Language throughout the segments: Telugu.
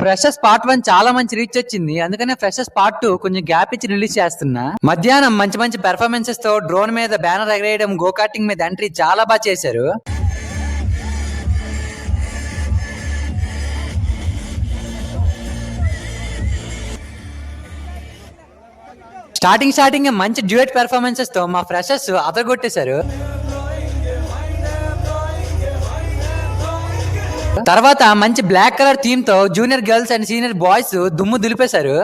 ఫ్రెషర్స్ పార్ట్ 1 చాలా మంచి రీచ్ వచ్చింది. అందుకనే ఫ్రెషర్స్ పార్ట్ 2 కొంచెం గ్యాప్ ఇచ్చి రిలీజ్ చేస్తున్నా. మధ్యాహ్నం మంచి మంచి పెర్ఫార్మెన్సెస్ తో డ్రోన్ మీద బ్యానర్ ఎగరేయడం, గో కార్టింగ్ మీద ఎంట్రీ చాలా బాగా చేశారు. స్టార్టింగ్ మంచి డ్యూయట్ పెర్ఫార్మెన్సెస్ తో మా ఫ్రెషర్స్ అదరగొట్టేశారు. తర్వాత మంచి బ్లాక్ కలర్ థీమ్ తో junior girls and senior boys దుమ్ము దులిపేశారు.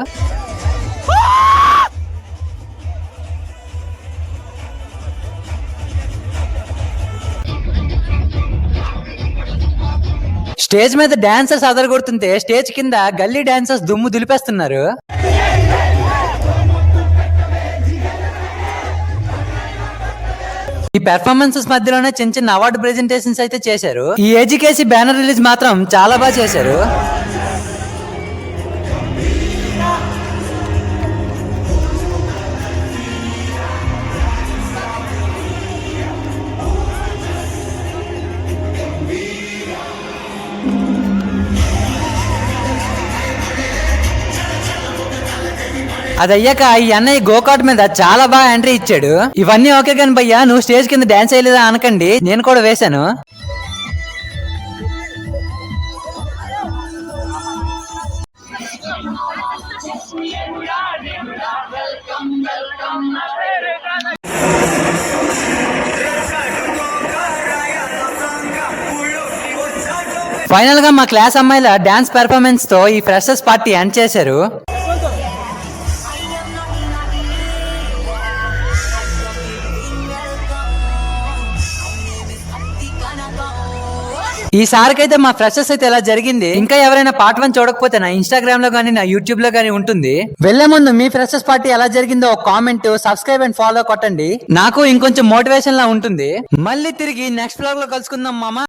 స్టేజ్ మీద డాన్సర్స్ అదరగొడుతుంటే స్టేజ్ కింద గల్లీ డాన్సర్స్ దుమ్ము దులిపేస్తున్నారు. ఈ పెర్ఫార్మెన్సెస్ మధ్యలోనే చిన్న చిన్న అవార్డు ప్రెజెంటేషన్స్ అయితే చేశారు. ఈ ఏజీకేసీ బ్యానర్ రిలీజ్ మాత్రం చాలా బాగా చేశారు. అది అయ్యాక ఈ అన్నయ్య గోకాట్ మీద చాలా బాగా ఎంట్రీ ఇచ్చాడు. ఇవన్నీ ఓకే కానీ భయ్యా, నువ్వు స్టేజ్ కింద డాన్స్ వేయలేదా అనకండి, నేను కూడా వేశాను. ఫైనల్ గా మా క్లాస్ అమ్మాయిల డాన్స్ పెర్ఫార్మెన్స్ తో ఈ ఫ్రెషర్స్ పార్టీ ఎండ్ చేశారు. ఈసారికైతే మా ఫ్రెషర్స్ అయితే ఇలా జరిగింది. ఇంకా ఎవరైనా పార్ట్ 1 చూడకపోతే నా ఇన్స్టాగ్రామ్ లో గానీ నా యూట్యూబ్ లో గానీ ఉంటుంది. వెళ్లే ముందు మీ ఫ్రెషర్స్ పార్టీ ఎలా జరిగిందో ఒక కామెంట్, సబ్స్క్రైబ్ అండ్ ఫాలో కొట్టండి. నాకు ఇంకొంచెం మోటివేషన్ లా ఉంటుంది. మళ్ళీ తిరిగి నెక్స్ట్ బ్లాగ్ లో కలుసుకుందాం మామ.